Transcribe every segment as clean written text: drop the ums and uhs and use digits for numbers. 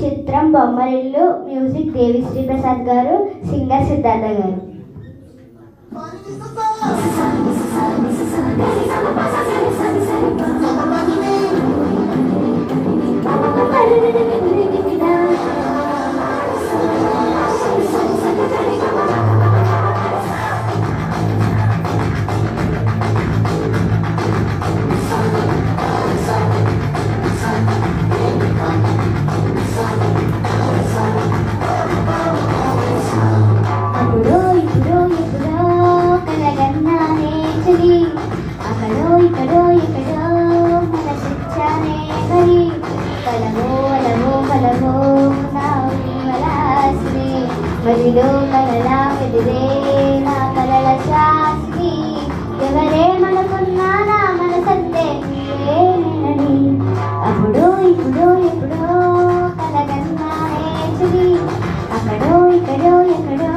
చిత్రం బొమ్మరిల్లు, మ్యూజిక్ దేవిశ్రీ ప్రసాద్ గారు, సింగర్ సిద్ధార్థ గారు. మదిలో కలలా ఎదురే నా కలల శాస్త్రి, ఎవరేమనుకున్నా నా మనసంతే నేనని. అప్పుడు ఇప్పుడు ఎప్పుడో కలగన్నానే చెలి, అక్కడో ఇక్కడో ఎక్కడో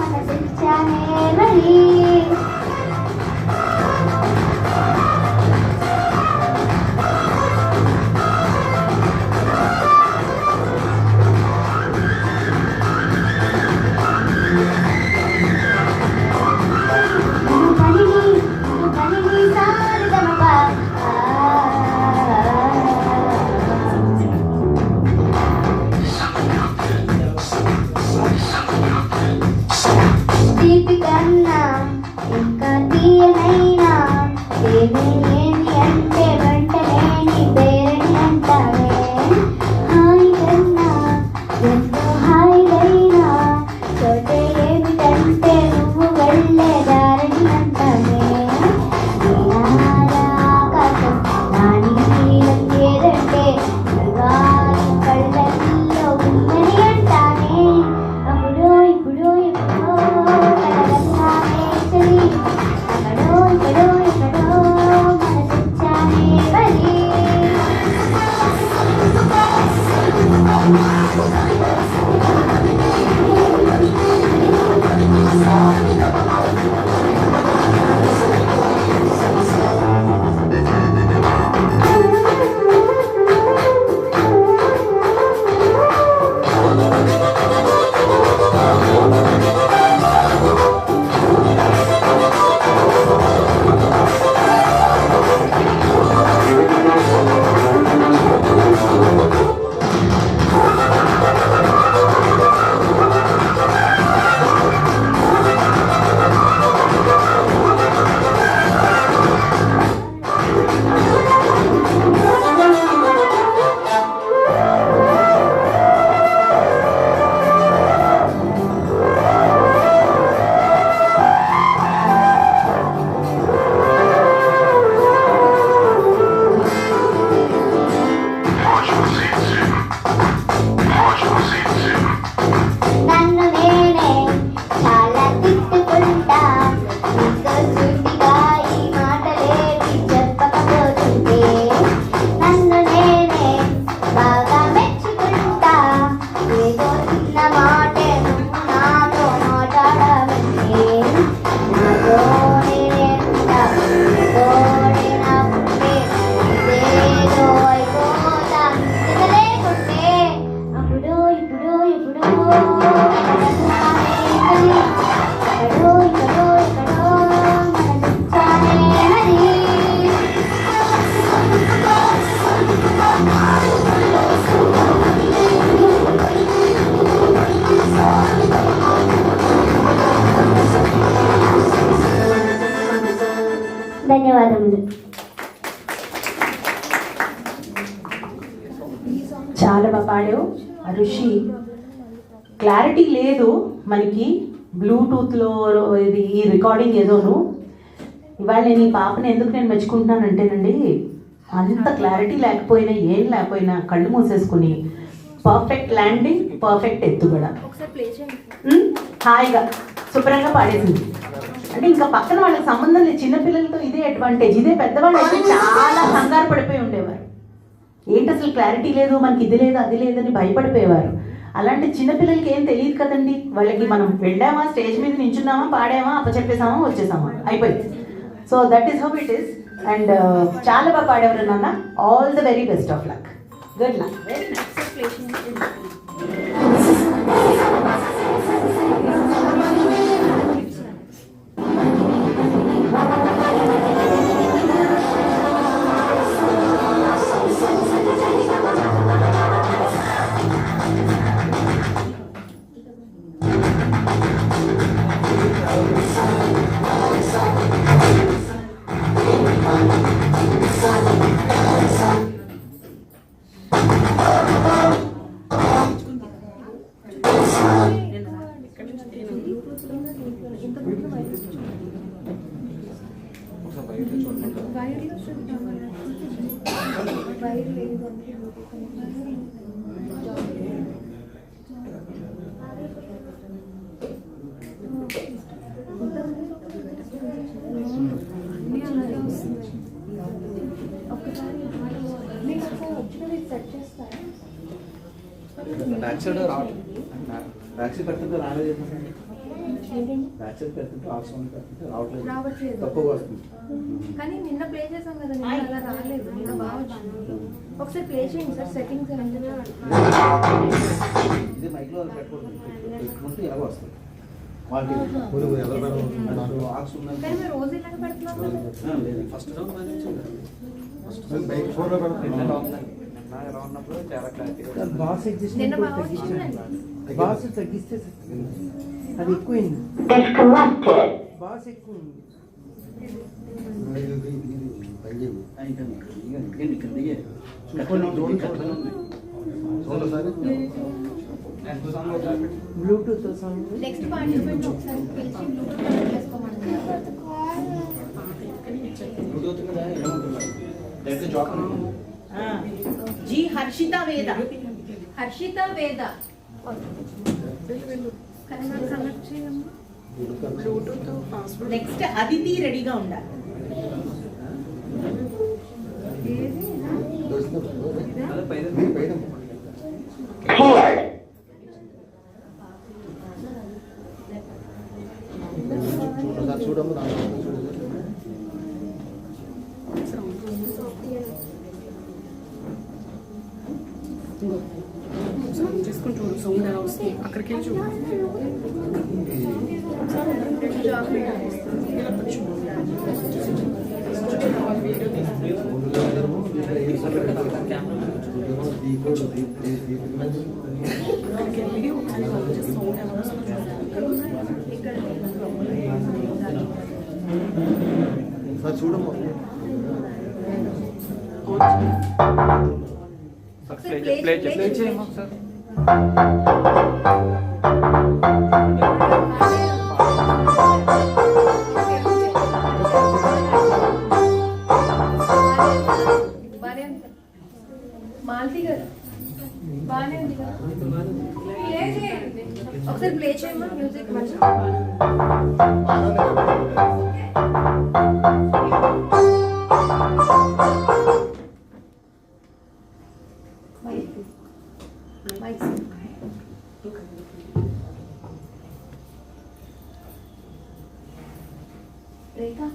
మనసిచ్చానే మరి. ధన్యవాదములు. చాలా బాగా పాడావు ఋషి. క్లారిటీ లేదు మనకి బ్లూటూత్లో ఇది ఈ రికార్డింగ్ ఏదోను. ఇవాళ నేను ఈ పాపని ఎందుకు నేను మెచ్చుకుంటున్నానంటేనండి, అంత క్లారిటీ లేకపోయినా ఏం లేకపోయినా కళ్ళు మూసేసుకుని పర్ఫెక్ట్ ల్యాండింగ్, పర్ఫెక్ట్ ఎత్తుగడ, హాయిగా శుభ్రంగా పాడేసింది. అంటే ఇంకా పక్కన వాళ్ళకి సంబంధం లేదు, చిన్నపిల్లలతో ఇదే అడ్వాంటేజ్. ఇదే పెద్దవాళ్ళు అయితే చాలా కంగారు పడిపోయి ఉండేవారు. ఏంటి అసలు క్లారిటీ లేదు, మనకి ఇది లేదు అది లేదని భయపడిపోయేవారు. అలాంటి చిన్నపిల్లలకి ఏం తెలియదు కదండి. వాళ్ళకి మనం వెళ్ళామా, స్టేజ్ మీద నించున్నామా, పాడామా, అప్పచెప్పేసామా, వచ్చేసామా, అయిపోయింది. So that is how it is. And చాలా బాగా పాడేవారు నాన్న. All the very best of luck. Good luck. Very nice. Back side రావట్లేదు, బ్యాక్ సైడ్ పెడుతుంటే రాలేదు, బ్యాక్ సైడ్ పెడుతుంటే ఆప్షన్ పెడుతుంటే రావట్లేదు, తక్కువ వస్తుంది. కానీ నిన్న ప్లే చేసాం కదా, నిన్న అలా రాలేదు, నిన్న బాగా వచ్చింది. ఒకసారి ప్లే చేయండి సార్, సెట్టింగ్స్ ఇది మైక్లో పెట్టుకుంటే ఎలాగో వస్తుంది వాళ్ళకి. కానీ మీరు రోజు ఇలాగ పెడుతున్నాం లేదు ఫస్ట్ ఎలా ఉన్నప్పుడు చాలా క్లారిటీగా బాస్ ఎగ్జిస్ట్ నిన్న బాగా వచ్చిందండి. బాస్ తగ్గిస్తే అది ఎక్కువైంది, బాస్ ఎక్కువైంది. బ్లూటూత్ సాంగ్ నెక్స్ట్ పార్టిసిపెంట్ ఒకసారి పిలిచి బ్లూటూత్ చేసుకోమన్నారు. జీ హర్షిత వేద. హర్షిత వేద కానీ నాకు కనెక్ట్ చేయమ్మా. నెక్స్ట్ అదితి రెడీగా ఉండాలి. చూడము చేసుకుని చూడు సౌండ్ ఎలా వస్తుంది, అక్కడికి వెళ్ళి చూడు. అక్కడికి వెళ్ళి ఒకసారి సౌండ్ ఎలా వస్తుంది చూడము ప్లే చేయమ్మా సార్. మాల్తీ గారు బాగానే ఉంది కదా, ప్లే చేయండి ఒకసారి, ప్లే చేయమ్మా మ్యూజిక్ మంచిగా. రేఖా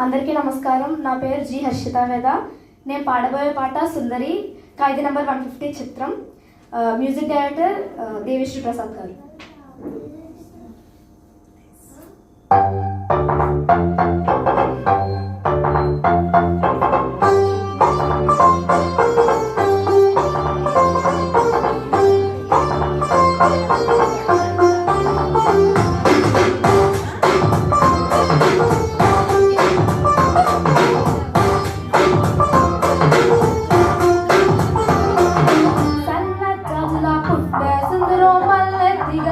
అందరికీ నమస్కారం. నా పేరు జి హర్షిత వేద. నేను పాడబోయే పాట సుందరి, ఖైదీ నెంబర్ 150 చిత్రం. మ్యూజిక్ డైరెక్టర్ దేవిశ్రీ ప్రసాద్ గారు. సన్నజల్ల పుట్టే సుందరో మల్లె దిగ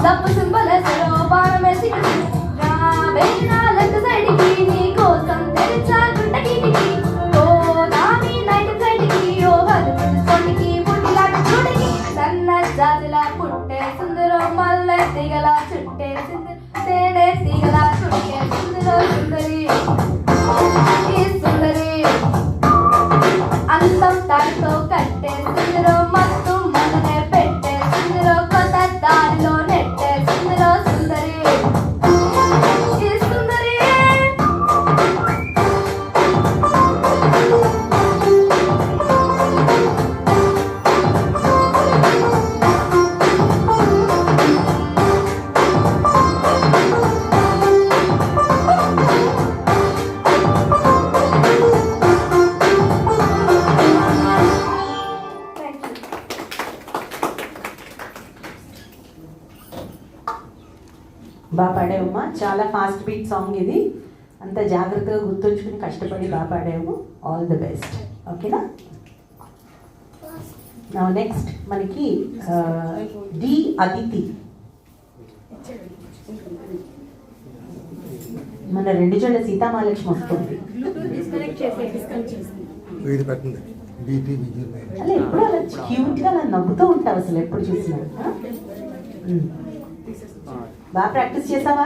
దప్పు సింబలెసలో బాణమేసి రావేనా లెఫ్ట్ సైడ్కి నీ కోసం తెరిచా గుంట కిటికీ ఓ నాని నైట్ ఫ్లైట్కి ఓ బతుకి పుట్టిలాట చూడికి సన్న జాతిలా పుట్టే సుందరం మల్లె తీగల చుట్టే తేనె తీగల చుట్టే సుందరి ఈ సుందరి అందం తాడుతో కట్టే సుందరం మత్తు మననే పెట్టే సుందరం కొత్త దారిలో నెట్టే సుందరి ఈ సుందరి బాగా పాడావమ్మా, చాలా ఫాస్ట్ బీట్ సాంగ్ ఇది. అంత జాగ్రత్తగా గుర్తుంచుకుని కష్టపడి బాగా పాడావు. All the best. ఓకేనా? నా నెక్స్ట్ మనకి డి అదితి. మన రెండు జోళ్ళ సీతామహాలక్ష్మి వస్తుంది. వీడి పెట్టండి బీపీ అలా ఎప్పుడు అలా క్యూట్గా అలా నవ్వుతూ ఉంటావు అసలు ఎప్పుడు చూసినా. బాగా ప్రాక్టీస్ చేసావా?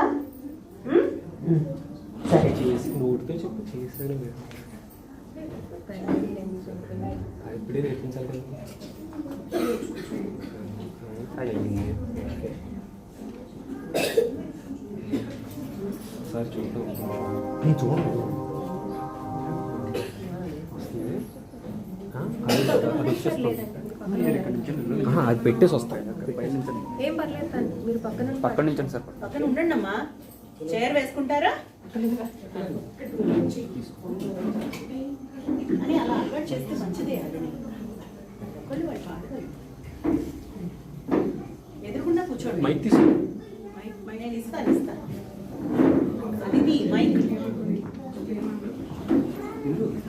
సరే, నోటితో చెప్పు చేశాడు మీరు ఇప్పుడే నేర్పించాలి కదా. సార్ చూద్దాం. నేను చూడండి అది పెట్టేసి వస్తాయి. ఏం పర్లేదు సార్, మీరు పక్కన నుంచి సార్ పక్కన ఉండండి అమ్మా. చైర్ వేసుకుంటారా అని అలా అలవాటు చేస్తే మంచిదే. అది కొన్ని వాళ్ళు పాడగలరు. ఎదురుకుండా కూర్చోండి. మైక్ తీసుకో. మైక్ నేను ఇస్తాను. అది మైక్.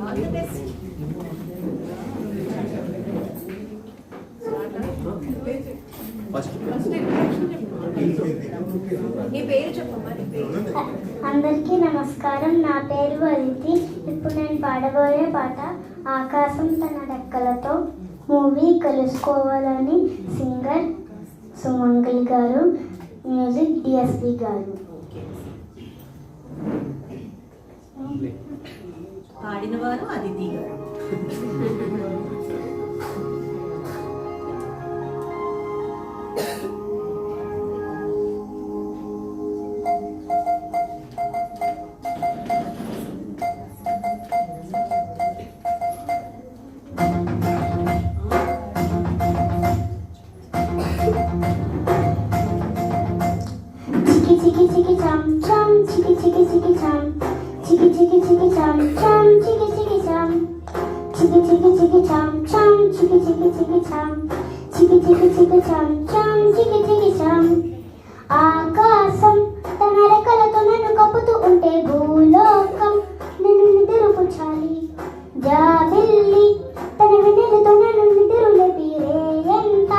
All the best. నీ పేరు చెప్పమ్మా, నీ పేరు. అందరికీ నమస్కారం. నా పేరు అదితి. ఇప్పుడు నేను పాడబోయే పాట ఆకాశం తన రెక్కలతో. మూవీ కలుసుకోవాలని. సింగర్ సుమంగళి గారు, మ్యూజిక్ డిఎస్పి గారు. పాడినవారు అదితి గారు. చికి చికి చం చం చికి చికి చికి చం చికి చికి చికి చం చం చికి చికి చం చికి చికి చికి చం చం చికి చికి చికి చం చికి చికి చికి చం చం చికి చికి చం. ఆకాశం తన రెక్కలతో నన్ను కప్పుతూ ఉంటే భూలోకం నన్ను నిద్రపుచ్చాలి. జాబిల్లి తన వెన్నెలతో నన్ను నిద్రలేపి రేయంత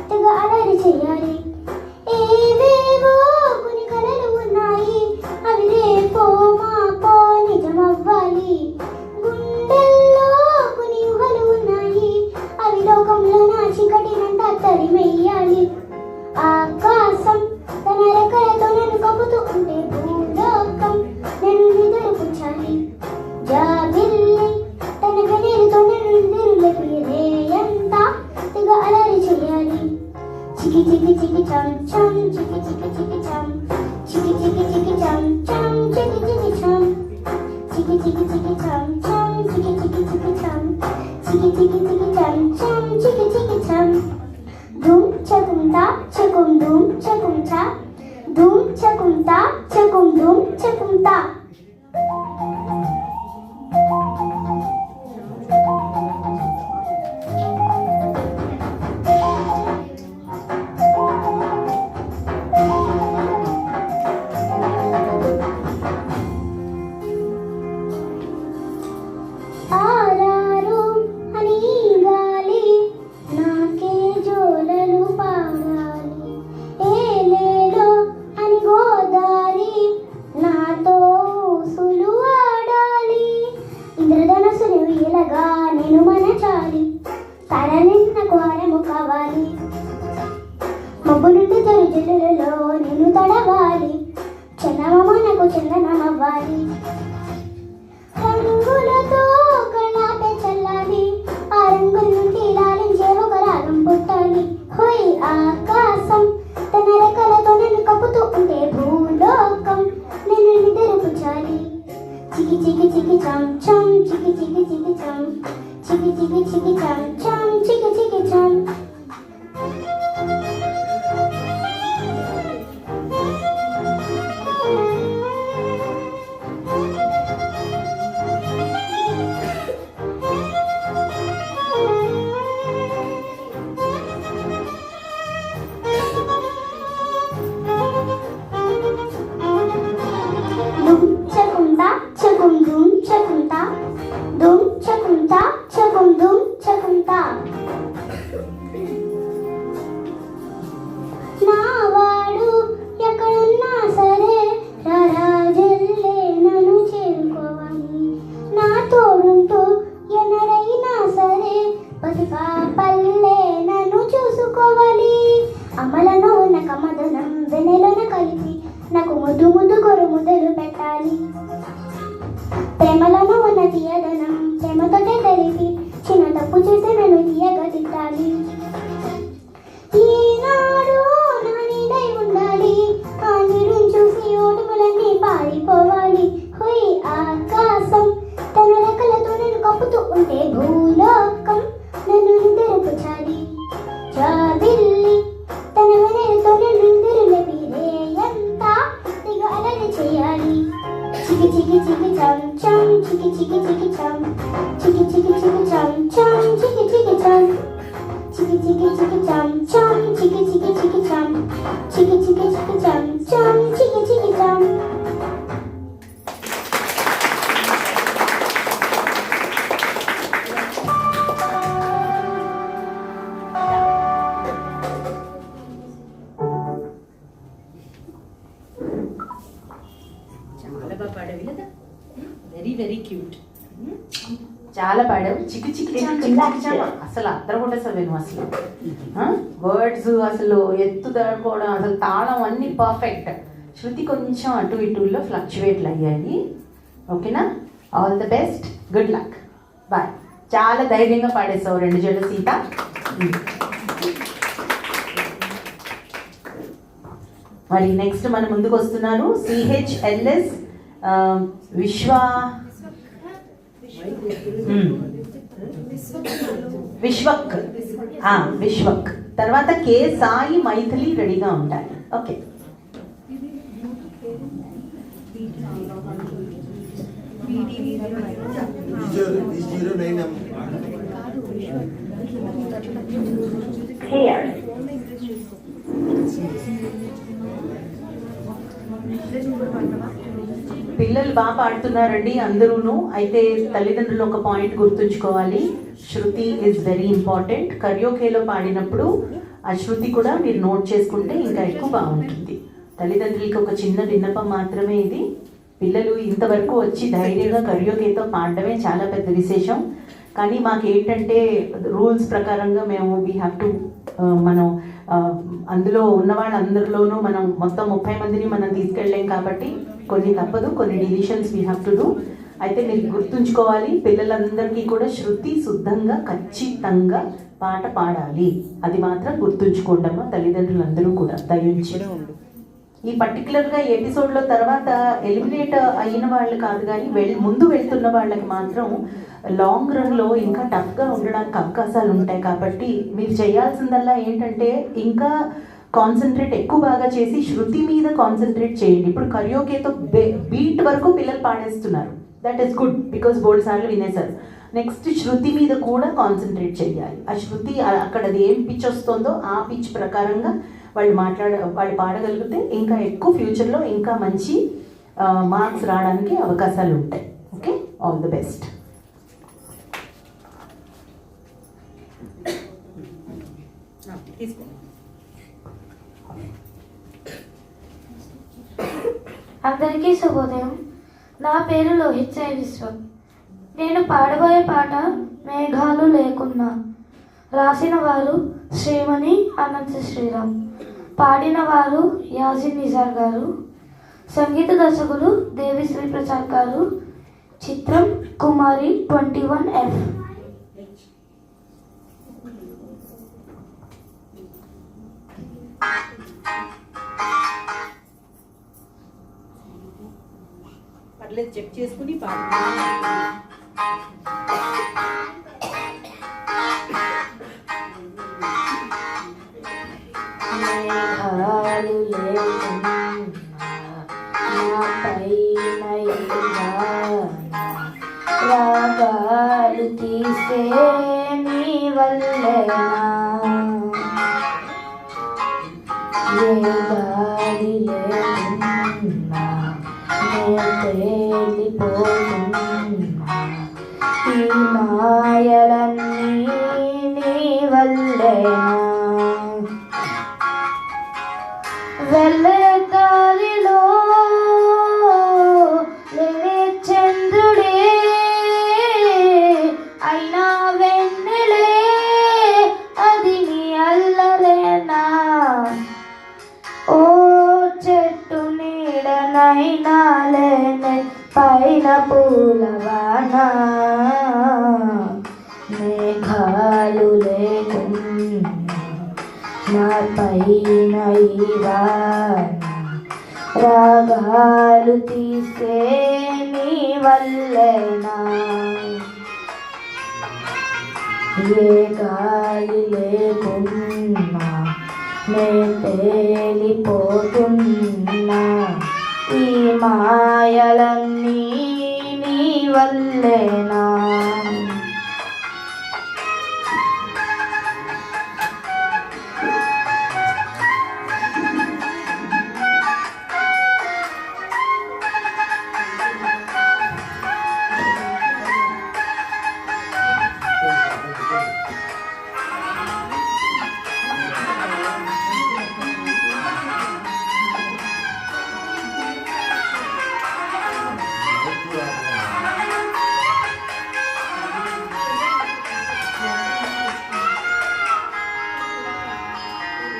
తెగ అలరి చేయాలి. ఏవేవో కొన్ని కలలు ఉన్నాయి, అవి రేపో మాపో నిజమవ్వాలి. గుండెల్లో కొన్ని ఊహలు ఉన్నాయి, అవి లోకంలో నా చీకటినంతా తరిమెయ్యాలి. ఆకాశం తన రెక్కలతో నన్ను కప్పుతూ ఉంటే భూలోకం నన్ను నిద్రపుచ్చాలి. జాబిల్లి తన వెన్నెలతో నన్ను నిద్రలేపి రేయంతా తెగ అలరి చేయాలి. చికి చికి చికి చం చం చికి చికి చికి చం చికి చికి చికి చం చం చికి చికి చం చికి చికి చికి చం చం చికి చికి చికి చం చికి చికి చికి చం చం చికి చికి చం. ధూమ్ చకుంతా చకుం ధూమ్ చకుంతా ధూమ్ చకుంతా చకుం ధూమ్ చకుంతా. ఆరారు అని గాలి నాకే జోలలు పాడాలి. ఏలే నిన్ను తడవాలి, చందమామ నాకు చందనమవ్వాలి. రంగులతో కళ్ళాపే చల్లాలి, ఆ రంగుల నుండి లాలించే ఒక రాగం పుట్టాలి. హోయ్ ఆకాశం తన రెక్కలతో నన్ను కప్పుతూ ఉంటే భూలోకం నన్ను నిద్రపుచ్చాలి. చికి చికి చికి చం చం, చికి చికి చికి చం, చికి చికి చికి చం చం, చికి చికి చం. దుమ్ చకుంతా చకుం దుమ్ చకుంతా, దుమ్ చకుంతా చకుం దుమ్ చకుంతా. నా వాడు ఎక్కడున్నా సరే రారాజల్లే నన్ను చేరుకోవాలి. నా తోడుంటూ ఎన్నడైనా సరే పసిపా పల్లె నన్ను చూసుకోవాలి. అమలలో ఉన్న కమదనం వెనెలన కలిపి నాకు ముద్దు ముద్దు కొరు ముద్దలు పెట్టాలి. ప్రేమలను ఉన్న తీయదనం ప్రేమతోటే తెలిపి చిన్న తప్పు చేస్తే నన్ను తీయగా తిట్టాలి. ఈనాడు నా నీడై ఉండాలి, ఆ నీరుని చూసి ఓటుములన్నీ పారిపోవాలి. హోయ్ ఆకాశం తన రెక్కలతో నన్ను కప్పుతూ ఉంటే భూలోకం నన్ను నిద్రపుచ్చాలి. జాబిల్లి తన వెనలతో నన్ను నిద్రలేపి రేయంతా తెగ అలరి చేయాలి. చికి చికి చికి చం చం, చికి చికి చికి చం, చికి చికి చికి చం చం, చికి చికి చం, చికి చికి చికి చం చం, చికి చికి చికి చం, చికి చికి చికి చం చం, చికి చికి చం. చాలా బాగా పాడావు కదా, వెరీ వెరీ క్యూట్. చాలా పాడావు. చిక్కి చిక్కి అసలు అద్దరు కొట్టేసావు నువ్వు అసలు. వర్డ్స్ అసలు ఎత్తు దడుకోవడం అసలు తాళం అన్ని పర్ఫెక్ట్. శృతి కొంచెం అటు ఇటుల్లో ఫ్లక్చువేట్లు అయ్యాయి. ఓకేనా? All the best, good luck, bye. చాలా ధైర్యంగా పాడేసావు 2 జడ్ల సీత. మరి నెక్స్ట్ మన ముందుకు వస్తున్నారు CHLS విశ్వక్. విశ్వక్ తర్వాత K సాయి మైథిలి రెడీగా ఉంటాయి. ఓకే. పిల్లలు బాగా పాడుతున్నారండి అందరూను. అయితే తల్లిదండ్రులు ఒక పాయింట్ గుర్తుంచుకోవాలి, శృతి ఈజ్ వెరీ ఇంపార్టెంట్. కరియోకేలో పాడినప్పుడు ఆ శృతి కూడా మీరు నోట్ చేసుకుంటే ఇంకా ఎక్కువ బాగుంటుంది. తల్లిదండ్రులకి ఒక చిన్న విన్నపం మాత్రమే ఇది. పిల్లలు ఇంతవరకు వచ్చి ధైర్యంగా కరియోకేతో పాడడమే చాలా పెద్ద విశేషం. కానీ మాకేంటంటే రూల్స్ ప్రకారంగా మేము వీ హ్యావ్ టు మనం అందులో ఉన్న వాళ్ళందరిలోనూ మనం మొత్తం 30 మందిని మనం తీసుకెళ్ళలేం కాబట్టి కొన్ని తప్పదు, కొన్ని decisions we have to do. అయితే మీరు గుర్తుంచుకోవాలి, పిల్లలందరికీ కూడా శృతి శుద్ధంగా ఖచ్చితంగా పాట పాడాలి. అది మాత్రం గుర్తుంచుకోండమ్మా తల్లిదండ్రులందరూ కూడా దయించి. ఈ పర్టికులర్గా ఎపిసోడ్లో తర్వాత ఎలిమినేట్ అయిన వాళ్ళు కాదు, కానీ ముందు వెళ్తున్న వాళ్ళకి మాత్రం లాంగ్ రన్లో ఇంకా టఫ్గా ఉండడానికి అవకాశాలు ఉంటాయి. కాబట్టి మీరు చేయాల్సిందల్లా ఏంటంటే ఇంకా కాన్సన్ట్రేట్ ఎక్కువ బాగా చేసి శృతి మీద కాన్సన్ట్రేట్ చేయండి. ఇప్పుడు కరియోకేతో బీట్ వరకు పిల్లలు పాడేస్తున్నారు, దట్ ఈస్ గుడ్ బికాస్ బోల్డ్ సార్లు వినేశారు. నెక్స్ట్ శృతి మీద కూడా కాన్సన్ట్రేట్ చేయాలి. ఆ శృతి అక్కడ అది ఏం పిచ్ వస్తుందో ఆ పిచ్ ప్రకారంగా వాళ్ళు పాడగలిగితే ఇంకా ఎక్కువ ఫ్యూచర్లో ఇంకా మంచి మార్క్స్ రావడానికి అవకాశాలు ఉంటాయి. Okay, all the best. అందరికీ శుభోదయం. నా పేరు లోహిత్ సాయి విశ్వం. నేను పాడబోయే పాట మేఘాలు లేకున్నా. రాసిన వారు శ్రీమణి అనంత శ్రీరామ్. పాడిన వారు యాజిన్ నిజార్ గారు, సంగీత దర్శకులు దేవిశ్రీ ప్రసాద్ గారు, చిత్రం కుమారి 21F. పర్లేదు, చెక్ చేసుకుని పాడు. మేఘాలు లేకున్నా నాపైన రాగాలు తీసే నీ వల్లేనా, ఏ గాలి లేకున్నా నే తేలిపోతున్నా, ఈ మాయలన్నీ నీ వల్లేనా. వెళ్ళే దారిలో లేవే చంద్రుడే, అయినా వెన్నెలే అది నీ అల్లరేనా. ఓ చెట్టు నీడనైనా లేనే పైన పూలవాన, మేఘాలు లేకున్నా నా పైన రాగాలు తీసే నీ వల్లేనా, ఏ గాలి లేకున్నా నే తేలిపోతున్నా, ఈ మాయలన్నీ నీ వల్లేనా.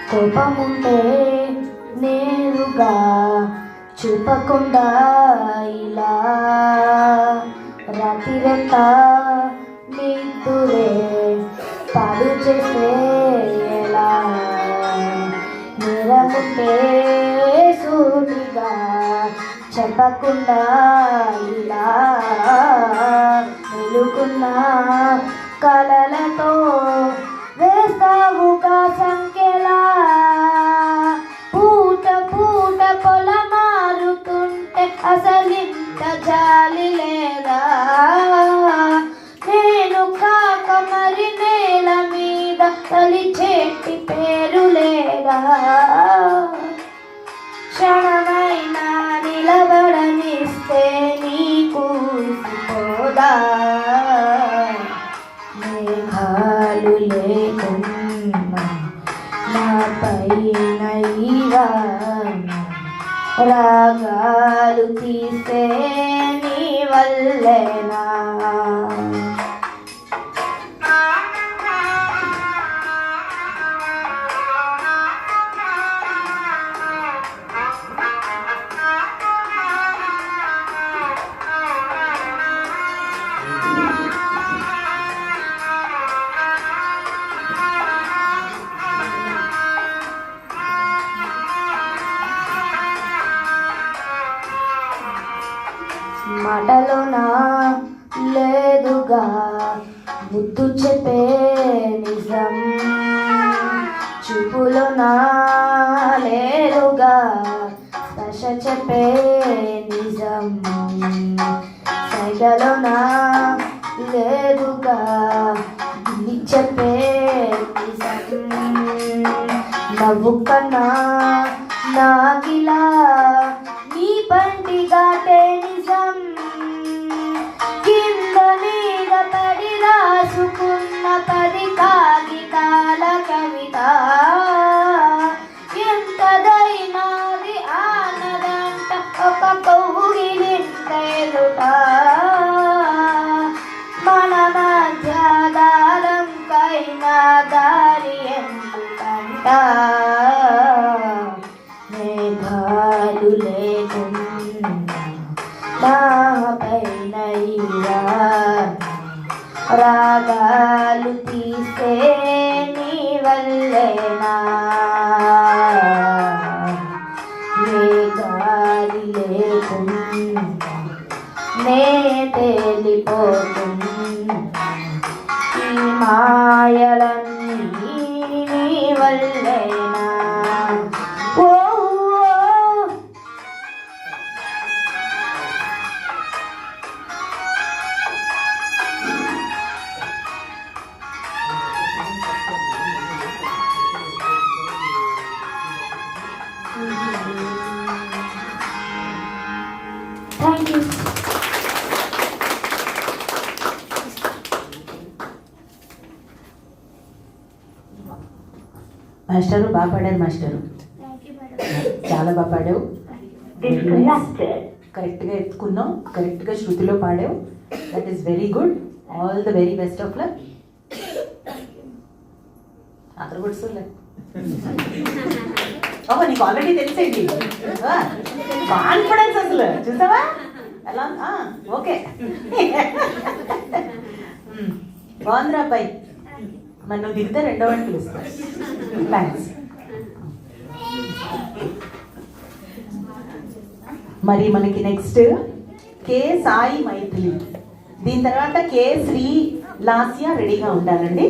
కోపముంటే నేరుగా చూపకుండా ఇలా రాత్రిరంత నిద్దురే పాడు చేసే ఎలా, నిరముంటే సూటిగా చెప్పకుండా ఇలా వెలుకున్న కలలతో వేస్తావుగా సంఖ్యలా, పూట పూట పొల మారుతుంటే అసలింత జాలి లేదా, నేను కాక మరి నేల మీద తలిచేటి పేరు లేదా, క్షణమైనా నిలబడనిస్తే నీకు పోదా, మేఘాలు లేకున్నా నా పైన రాగాలు తీసే నీ వల్లేనా. మాటలోనా లేదుగా ముద్దు చెప్పే నిజం, చూపులోనా లేదుగా స్పర్శ చెప్పే నిజం, సైగలోనా లేదుగా గిల్లి చెప్పే నిజం, నవ్వు కన్నా నాకిలా నీ పంటి గాటే నిజం, కింద మీద పడి రాసుకున్న 10 కాగితాల కవిత, ఎంతదైనాది ఆనదంట ఒక కౌగిలింత ఎదుట, మన మధ్య దారం కైనా దారి ఎందుకంట. జాలు లేకుండా నాపైన ఇలా రాగాలు తీస్తే నీ వల్లేనా ఏ గాలి లేకుండా నే తేలిపోతుంది ఈ మాయలన్నీ నీ వల్లేనా ఓ థ్యాంక్ యూ. మాస్టరు బాగా పాడారు మాస్టరు, చాలా బాగా పాడావు. కరెక్ట్గా ఎత్తుకున్నావు, కరెక్ట్గా శృతిలో పాడావు. That is very good. All the very best of luck. అతను కూడా చూడలే. ఓహో, నీకు ఆల్రెడీ తెలిసేది. కాన్ఫిడెన్స్ అసలు చూసావా ఎలా. ఓకే, బాగుందిరా అబ్బాయి. మరి నువ్వు దిగితే రెండో వాడిని పిలుస్తా. థ్యాంక్స్. మరి మనకి నెక్స్ట్ కే సాయి మైథిలి, దీని తర్వాత కే శ్రీ లాస్య రెడీగా ఉండాలండి.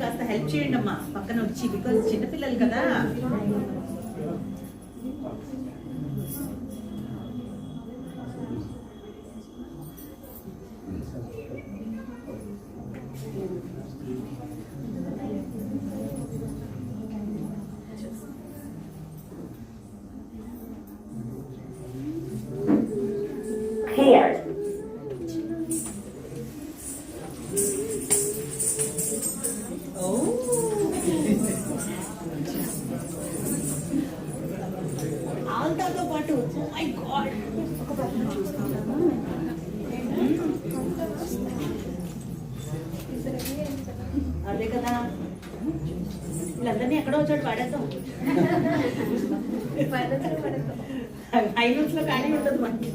కాస్త హెల్ప్ చేయండి అమ్మా పక్కన వచ్చి, బికాజ్ చిన్నపిల్లలు కదా. ఆల్తాతో పాటు మై గాడ్ అదే కదా, వీళ్ళందరినీ ఎక్కడో చోటు పాడేద్దాం. ఐనూస్ లో ఖాళీ ఉంటుంది మనకి.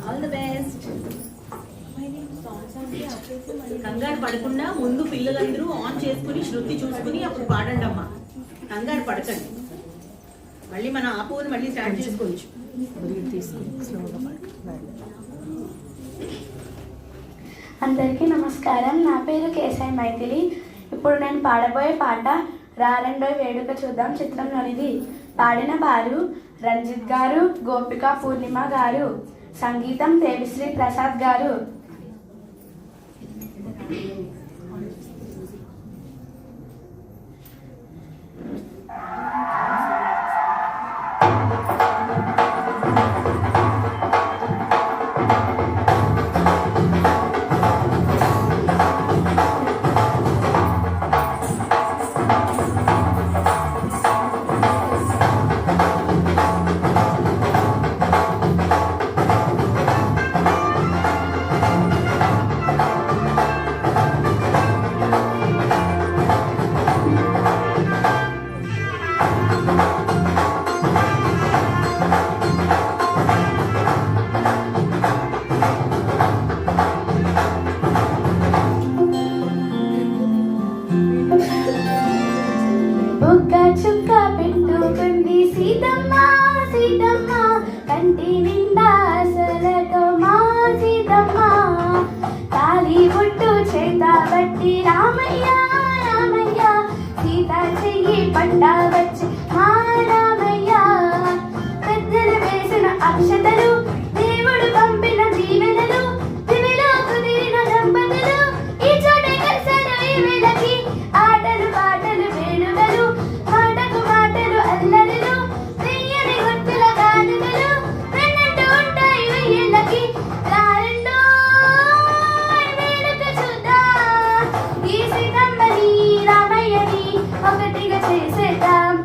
All the best. కంగారు పడకుండా ముందు పిల్లలందరూ ఆన్ చేసుకుని శృతి చూసుకుని అప్పుడు పాడండి అమ్మా. కంగారు పడకండి, మళ్ళీ మనం ఆపుని మళ్ళీ స్టార్ట్ చేసుకోవచ్చు. అందరికీ నమస్కారం. నా పేరు కేసాయి మైథిలి. ఇప్పుడు నేను పాడబోయే పాట రా రెండో వేడుక చూద్దాం చిత్రంలోనిది. పాడిన వారు రంజిత్ గారు, గోపిక పూర్ణిమ గారు, సంగీతం దేవిశ్రీ ప్రసాద్ గారు. చుక్క పెట్టుకుంది సీతమ్మ సీతమ్మ, కంటి నిండా అసలతో మా సీతమ్మ. తాలి బొట్టు చేత బట్టి రామయ్య రామయ్య, సీత చెయ్యి పట్ట వచ్చి మా రామయ్య. పెద్దలు వేసిన అక్షతలు, దేవుడు పంపిన దీవెనలు, దివిలో కుదిరిన దంపతులు ఈ చోటే కలిసారు ఈ వేళకి. ఆటలు పాటలు వేడుకలు, మాటకు మాటలు అల్లరులు, వెయ్యని గుర్తుల కానుకలు వెన్నట్టు ఉంటాయి వెయ్యేళ్ళకి. రారెండో వేడుక చూద్దాం, ఈ సీతమ్మని రామయ్యని ఒకటిగా చేసేద్దాం.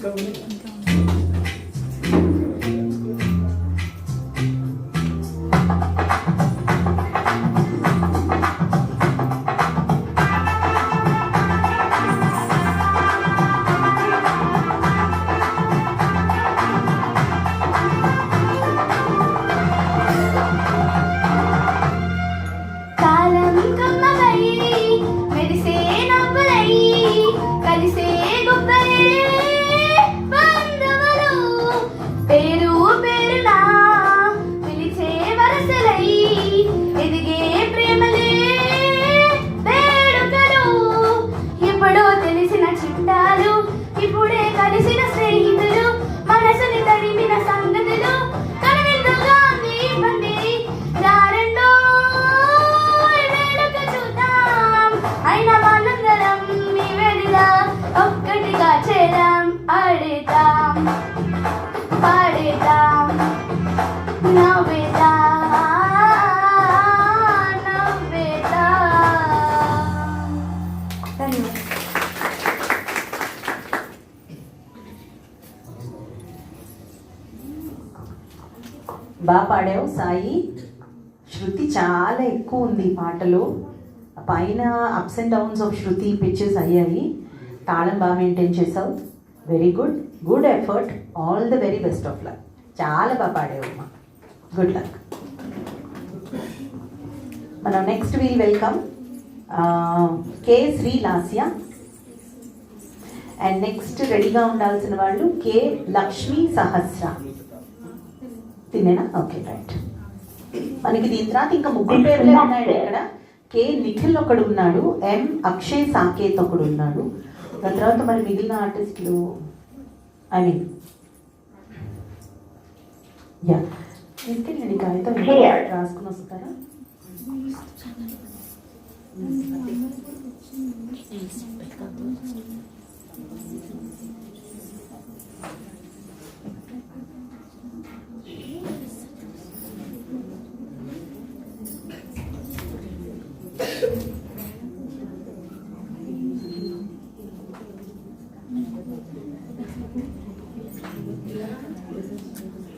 కాలం కమ్మలై మెరిసే నవ్వులై కలిసే గుబ్బలే బంధువులు పేరు పేరునా పిలిచే వరసలై ఎదిగే ప్రేమలే వేడుకలు ఎప్పుడో తెలిసిన చుట్టాలు ఇప్పుడే కలిసిన స్నేహితులు మనసుని తడిమిన సంగతులు కనువిందుగా ఇవ్వండి రారెండో వేడుక చూద్దాం అయిన మనందరం మీ వెడిలా ఒక్కటిగా చేరాం ఆడేద్దాం పాడేద్దాం నవ్వేద్దాం నవ్వేద్దాం. ధన్యవాదాలు. బాగా పాడావు సాయి. శృతి చాలా ఎక్కువ ఉంది ఈ పాటలో. పైన ups and downs of shruti pitches అయ్యాయి. తాళం బాగా మెయింటైన్ చేసావు. Very good, good effort. All the very best of luck. చాలా బాగా పాడావు అమ్మా. Good luck. మనం next we'll welcome K Srilasya. And next రెడీగా ఉండాల్సిన వాళ్ళు కే లక్ష్మీ సహస్ర. తినేనా? Okay right. మనకి దీని తర్వాత ఇంకా ముగ్గురు పేర్లే ఉన్నాడు ఇక్కడ. కే నిఖిల్ ఒకడు ఉన్నాడు, ఎం అక్షయ్ సాకేత్ ఒకడు ఉన్నాడు. దాని తర్వాత మరి మిగిలిన ఆర్టిస్టులు ఐ మీన్ యా తీసుకెళ్ళండి. కాగితం రాసుకుని వస్తారా?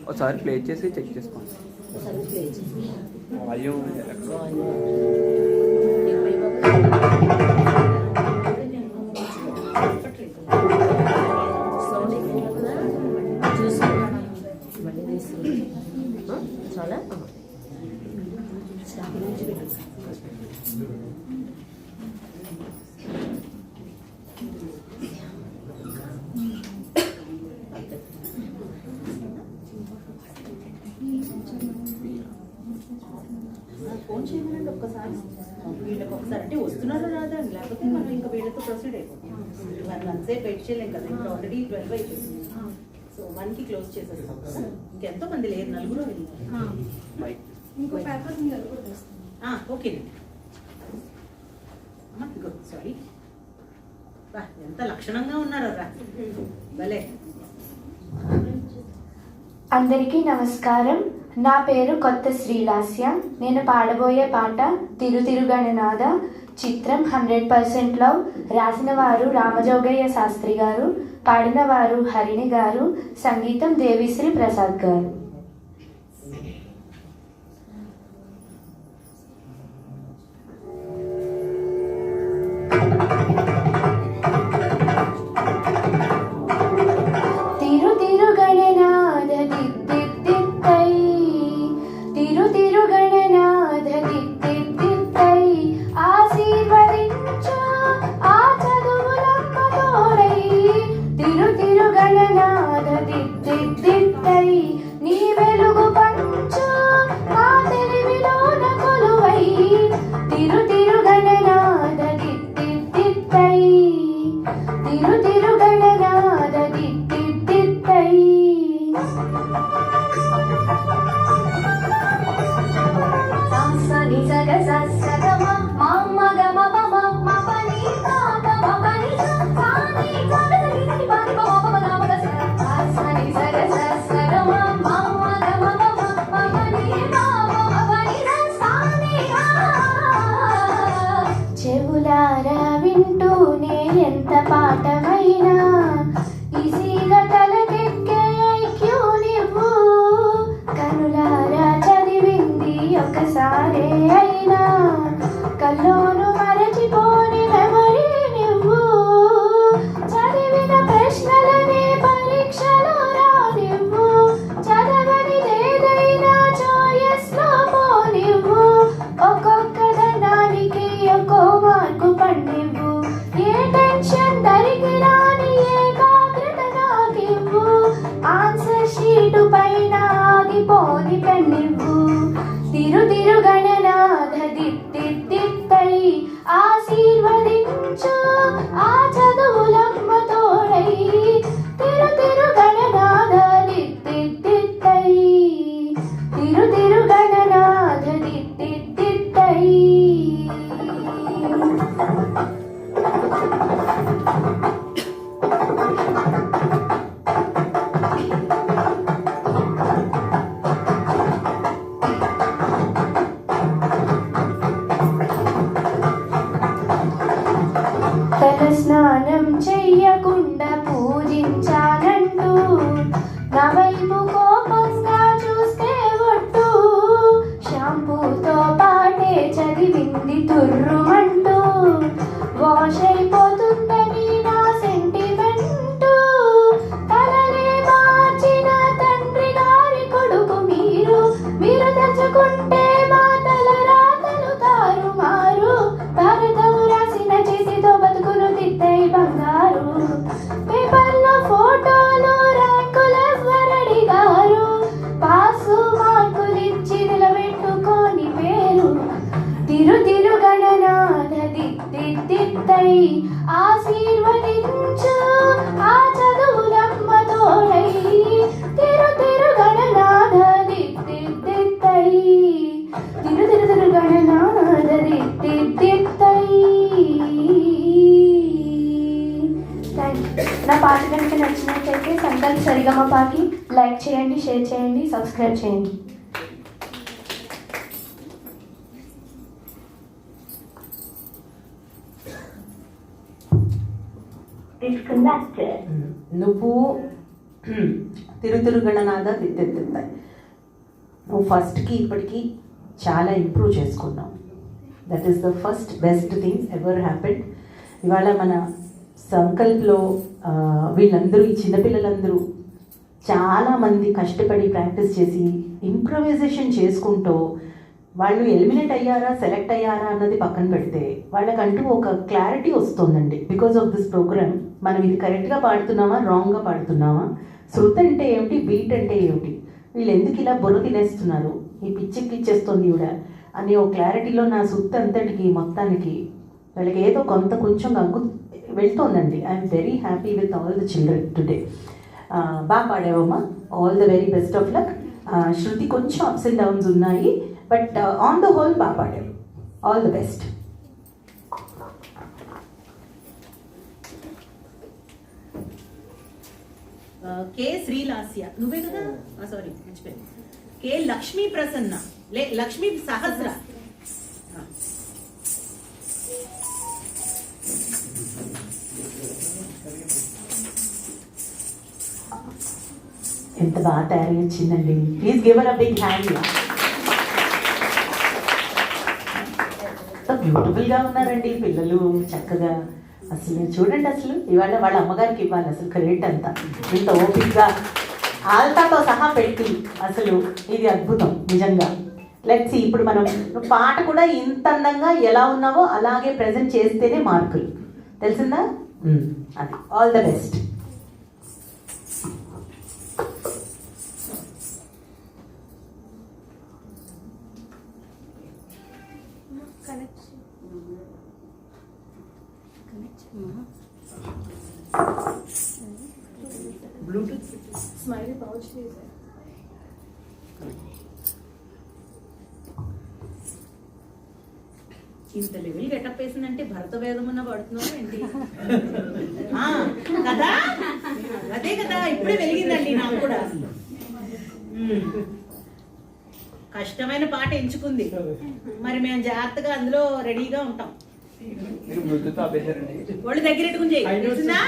ఒకసారి ప్లే చేసి చెక్ చేసుకోండి. వాల్యూమ్ చాలా ఫోన్ చేయమనండి ఒక్కసారి. వీళ్ళకి ఒకసారి అంటే వస్తున్నారో రాదా అని, లేకపోతే మనం ఇంకా వీళ్ళతో ప్రొసీడ్ అయిపోతాం. మనం అంతసేపు వెయిట్ చేయలేం కదా. ఇప్పుడు ఆల్రెడీ 12 అయిపోయింది. సో 1కి క్లోజ్ చేసేస్తాం కదా. ఇంకెంతో మంది లేరు, 4 వెళ్ళారు. ఇంకో పేపర్ ఉంది అది కూడా ఓకేనండి. సారీ, ఎంత లక్షణంగా ఉన్నారో రా భలే. అందరికీ నమస్కారం. నా పేరు కొత్త శ్రీలాస్య. నేను పాడబోయే పాట తిరుతిరుగణనాద. చిత్రం 100% లవ్. రాసిన వారు రామజోగయ్య శాస్త్రి గారు, పాడిన వారు హరిణి గారు, సంగీతం దేవిశ్రీ ప్రసాద్ గారు. తిరుతిరుగణనాద దిద్దిద్దిత్తై, తిరుతిరుగణనాద దిద్దిద్దిత్తై, ఆశీర్వదించు ఆ చదువులమ్మ తోడై. తిరుతిరుగణనాద దిద్దిద్దిత్తై, నీ వెలుగు పంచు ఆ తెలివిలోన కొలువై. తిరుతిరుగణనాద దిద్దిద్దిత్తై, తిరుతిరుగణనాద దిద్దిద్దిత్తై. సాసని సగ సగమ మమ గమ మమ మపని తాత మపని సాని గమని పని మమ గమ గ సాసని సగ సగమ మమ గమ మమ మపని మమ మపని సాని. చెవులారా వింటూనే ఎంత పాఠమైనా ఈజీగా పనికిరాని ఏకాగ్రత నాకివ్వు, ఆన్సర్ షీటు పైన ఆగిపోని పెన్నివ్వు. తిరు తిరు గణనాథ దిత్తిత్తై ఆశీర్వదించు, ఆ చదువులమ్మ తోడై. తిరు తిరు గణనాథ దిత్తిత్తై, తిరు తిరు గణనాథ దిత్తిత్తై. తల స్నానం చెయ్యకుండా పూజించానంటూ నా వైపు కోపంగా చూస్తే ఒట్టు, షాంపూతో పాటే చదివింది తుర్రుమంటూ. వాష్ అయిపోతుందని నా సెంటిమెంటు, తలనే మార్చిన తండ్రి గారి కొడుకు మీరు. మీరు తెచ్చుకుంటే మా తల రాతలు తారుమారు, భారతం రాసిన చేతితో బతుకును దిద్దై బంగారు. పేపర్లో ఫోటోలు ర్యాంకులెవ్వరడిగారు, పాసు మార్కులిచ్చి నిలబెట్టుకోని పేరు. తిరు తిరు గణనాథ దిత్తిత్తై ఆశీర్వదించు, ఆ చదువులమ్మ తోడై. తిరు తిరు గణనాథ దిత్తిత్తై, తిరు తిరు తిరు గణనాథ దిత్తిత్తై. నా పాట కనుక నచ్చినట్లయితే సంకల్ప్ సరిగమపాకి లైక్ చేయండి, షేర్ చేయండి, సబ్స్క్రైబ్ చేయండి. నువ్వు తిరు గణనాథ దిత్తెత్తాయి. నువ్వు ఫస్ట్కి ఇప్పటికీ చాలా ఇంప్రూవ్ చేసుకున్నావు. That is the first best thing ever happened. ఇవాళ మన సంకల్ప్లో వీళ్ళందరూ, ఈ చిన్నపిల్లలందరూ చాలామంది కష్టపడి ప్రాక్టీస్ చేసి ఇంప్రవైజేషన్ చేసుకుంటూ వాళ్ళు ఎలిమినేట్ అయ్యారా సెలెక్ట్ అయ్యారా అన్నది పక్కన పెడితే వాళ్ళకంటూ ఒక క్లారిటీ వస్తుందండి. బికాజ్ ఆఫ్ దిస్ ప్రోగ్రామ్ మనం ఇది కరెక్ట్గా పాడుతున్నామా రాంగ్గా పాడుతున్నామా, శృతి అంటే ఏమిటి, బీట్ అంటే ఏమిటి, వీళ్ళు ఎందుకు ఇలా బుర్ర తినేస్తున్నారు, ఈ పిచ్చెక్కిచ్చేస్తుంది ఈవిడ అనే ఒక క్లారిటీలో నా శృతి అంతటికి మొత్తానికి వాళ్ళకి ఏదో కొంచెం అగ్గు వెళ్తోందండి. I'm very happy with all the children today. బాగా పాడావమ్మా, all the very best of luck. శృతి కొంచెం అప్స్ అండ్ డౌన్స్ ఉన్నాయి, బట్ ఆన్ ద హోల్ బాగా పాడారు. All the best. K Srilasya నువ్వే కదా, సారీ మర్చిపోయాను. కే లక్ష్మీ ప్రసన్న, లక్ష్మీ సహస్ర. ఎంత బాగా తయారు వచ్చిందండి. Please give her a big hand. బ్యూటిఫుల్గా ఉన్నారండి పిల్లలు, చక్కగా. అసలు చూడండి, అసలు ఇవాళ వాళ్ళ అమ్మగారికి ఇవ్వాలి అసలు క్రెడిట్ అంతా. ఇంత ఓపిక్గా ఆల్తాతో సహా పెట్టి అసలు ఇది అద్భుతం నిజంగా. లెట్స్ సీ, ఇప్పుడు మనం పాట కూడా ఇంత అందంగా ఎలా ఉన్నావో అలాగే ప్రజెంట్ చేస్తేనే మార్కులు, తెలిసిందా? అది all the best. Bluetooth smiley pouch ఇంత లెవెల్ గెటప్ వేసిందంటే భరత వేదమున్న పడుతున్నావు ఏంటి కదా? అదే కదా, ఇప్పుడే వెలిగిందండి నాకు కూడా. కష్టమైన పాట ఎంచుకుంది, మరి మేము జాగ్రత్తగా అందులో రెడీగా ఉంటాం. వాళ్ళు దగ్గర పెట్టుకుని చేయిందా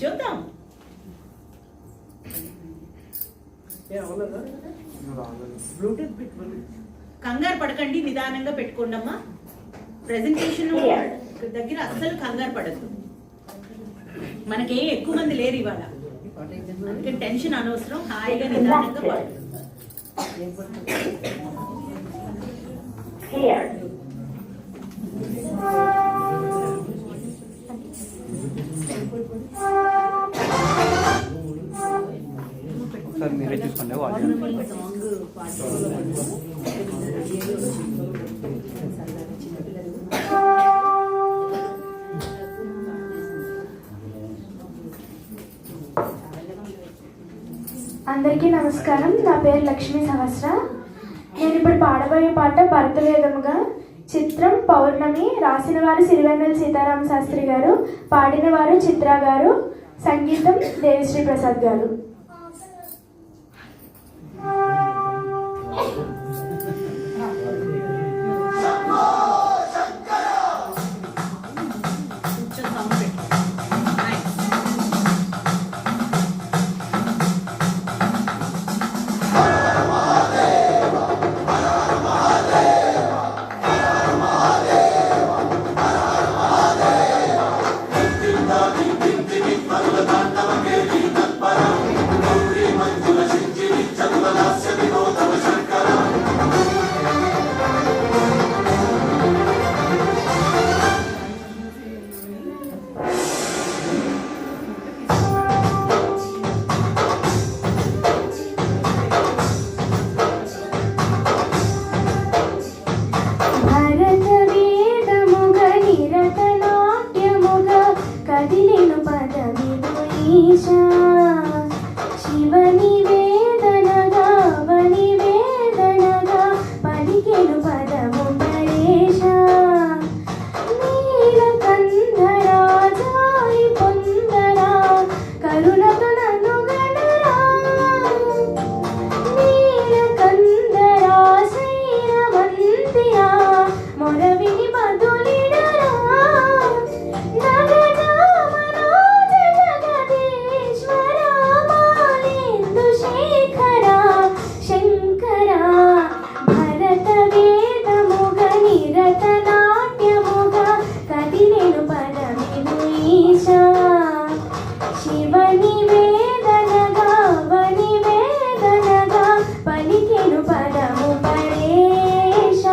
చూద్దాం. కంగారు పడకండి, నిదానంగా పెట్టుకోండి అమ్మా. ప్రెజెంటేషన్ దగ్గర అస్సలు కంగారు పడద్దు. మనకేం ఎక్కువ మంది లేరు ఇవాళ, అందుకే టెన్షన్ అనవసరం. హాయిగా నిదానంగా పాడు. ఒకసారి మీరే చూసుకోండి వాళ్ళు సాంగ్ అందరికీ నమస్కారం. నా పేరు లక్ష్మీ సహస్ర. నేను ఇప్పుడు పాడబోయే పాట భరతవేదముగా. చిత్రం పౌర్ణమి. రాసిన వారు సిరివెన్నెల సీతారామ శాస్త్రి గారు, పాడిన వారు చిత్ర గారు, సంగీతం దేవిశ్రీ ప్రసాద్ గారు. శివని వేదనగా వని వేదనగా పలికెను పదము పరేష. నీలకంధరా జాయి పొందరా కరుణతో నన్ను గణరా. నీలకంధరా శ్రీరమంతిరా మొరవిని బదులిడరా. శివని వేదనగా వని వేదనగా పలికెను పదము పరేష.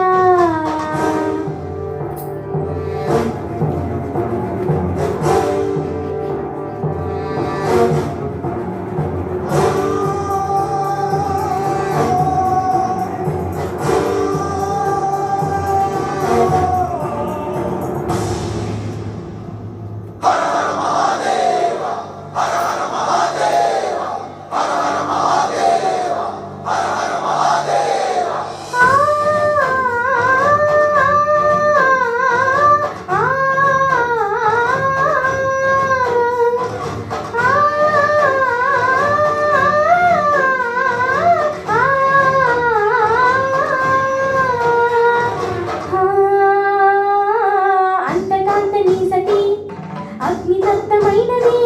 అగ్నిదత్తమైనది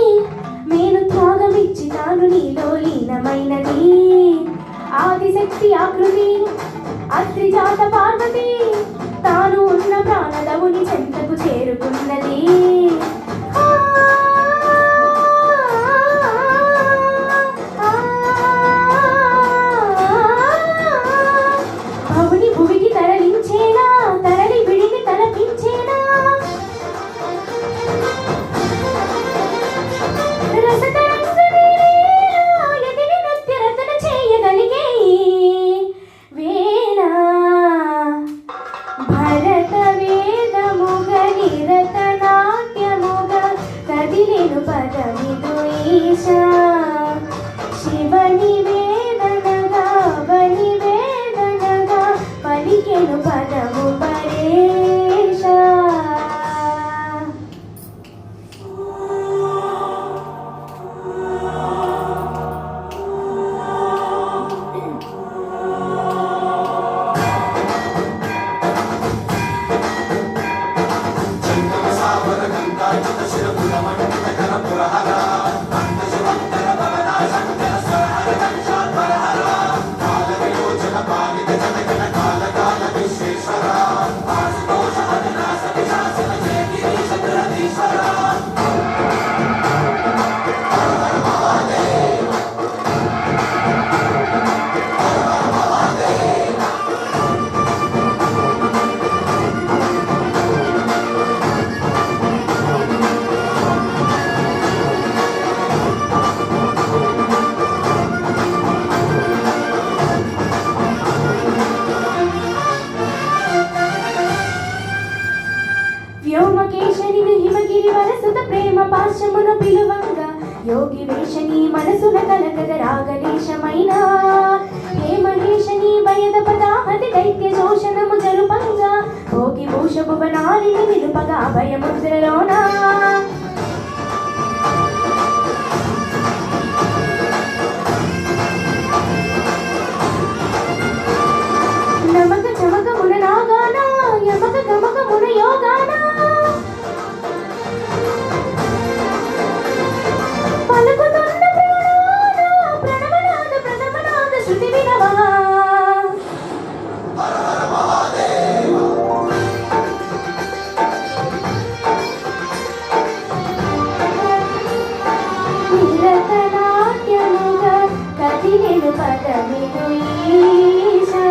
నేను త్యాగమిచ్చి తాను నీలో లీనమైనది. ఆదిశక్తి ఆకృతి అత్రిజాత పార్వతి తాను ఉన్న ప్రాణదవుని చెంతకు చేరుకున్నది. భవుని భువికి తరలించేనా తరలి విడిని తలపించేనా. భరత వేదముగ నిరత నాట్యముగ కదిలేను పదమిదు ఈశ. శివని వేదనగా వని వేదనగా పలికెను పదము పరేష. వరసుత ప్రేమ పాశమును పిలువంగా యోగి వేషని మనసున కలకద రాగలేశమైన ఏ మహేషని భయద పదాహతి దైత్య శోషణము జరుపంగా భోగి భూష భువనాలిని నిలుపగా భయముద్రలోనా నమక చమకమున నాగాన యమక గమకమున యోగాన పలుకుతున్న ప్రాణాన ప్రణవనాద ప్రణవనాద శృతి వినవా నిరతనాట్యముగా కదిలెను పదమిను ఈశా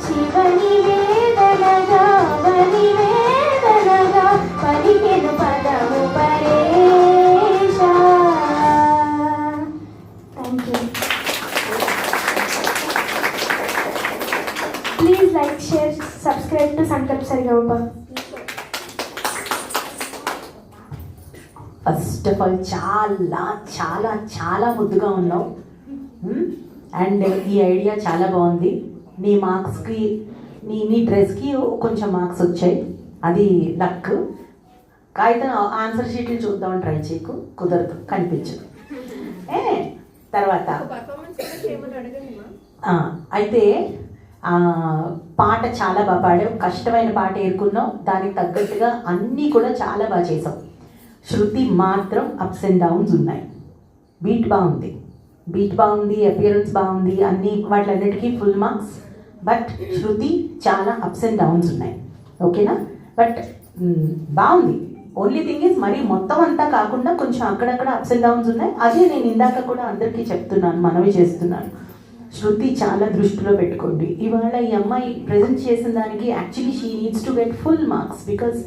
శివని వేదనగా వని వేదనగా పలికెను పదము పరేశా. Thank you. Please like share subscribe to Sankalp Sarigamapa. First of all చాలా చాలా చాలా ముద్దుగా ఉన్నావు అండ్ ఈ ఐడియా చాలా బాగుంది. నీ మార్క్స్కి నీ డ్రెస్కి కొంచెం మార్క్స్ వచ్చాయి, అది లక్. కాగితం ఆన్సర్ షీట్లు చూద్దామని ట్రై చేయకు, కుదరదు, కనిపించదు. తర్వాత పర్ఫార్మెన్స్ చేయమని అడగండి మా. అయితే పాట చాలా బాగా పాడావు, కష్టమైన పాట ఏరుకున్నావు, దానికి తగ్గట్టుగా అన్నీ కూడా చాలా బాగా చేసావు. శృతి మాత్రం అప్స్ అండ్ డౌన్స్ ఉన్నాయి. బీట్ బాగుంది, అపియరెన్స్ బాగుంది, అన్ని వాటిలన్నిటికీ ఫుల్ మార్క్స్. బట్ శృతి చాలా అప్స్ అండ్ డౌన్స్ ఉన్నాయి, ఓకేనా? బట్ బాగుంది. ఓన్లీ థింగ్ ఇస్ మరి మొత్తం అంతా కాకుండా కొంచెం అక్కడక్కడ అప్స్ అండ్ డౌన్స్ ఉన్నాయి. అదే నేను ఇందాక కూడా అందరికీ చెప్తున్నాను, మనవి చేస్తున్నాను. శృతి చాలా దృష్టిలో పెట్టుకోండి. ఇవాళ ఈ అమ్మాయి ప్రజెంట్ చేసిన దానికి actually she needs to get full marks because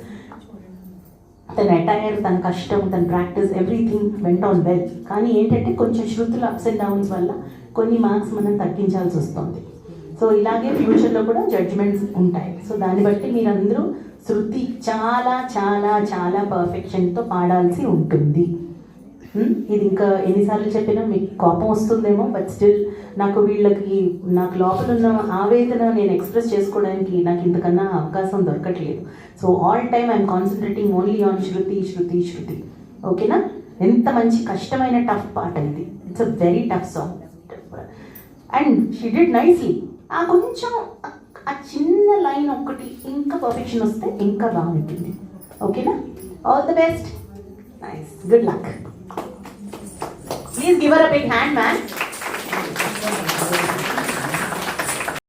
తన అటైర్, తన కష్టం, తన practice, everything went on well. కానీ ఏంటంటే కొంచెం శృతుల అప్స్ అండ్ డౌన్స్ వల్ల కొన్ని మార్క్స్ మనం తగ్గించాల్సి వస్తుంది. సో ఇలాగే ఫ్యూచర్లో కూడా జడ్జిమెంట్స్ ఉంటాయి. సో దాన్ని బట్టి మీరందరూ శృతి చాలా చాలా చాలా పర్ఫెక్షన్తో పాడాల్సి ఉంటుంది. ఇది ఇంకా ఎన్నిసార్లు చెప్పినా మీకు కోపం వస్తుందేమో, బట్ స్టిల్ నాకు లోపల ఉన్న ఆవేదన నేను ఎక్స్ప్రెస్ చేసుకోవడానికి నాకు ఇంతకన్నా అవకాశం దొరకట్లేదు. So all time I'm concentrating only on శృతి. ఓకేనా? ఎంత మంచి కష్టమైన టఫ్ పాట ఇది. It's a very tough song and she did nicely. కొంచెం ఆ చిన్న లైన్ ఒక్కటి ఇంకా పర్ఫెక్షన్ వస్తే ఇంకా బాగుంటుంది. ఓకేనా? All the best. Nice. Good luck. Please give her a big hand, man.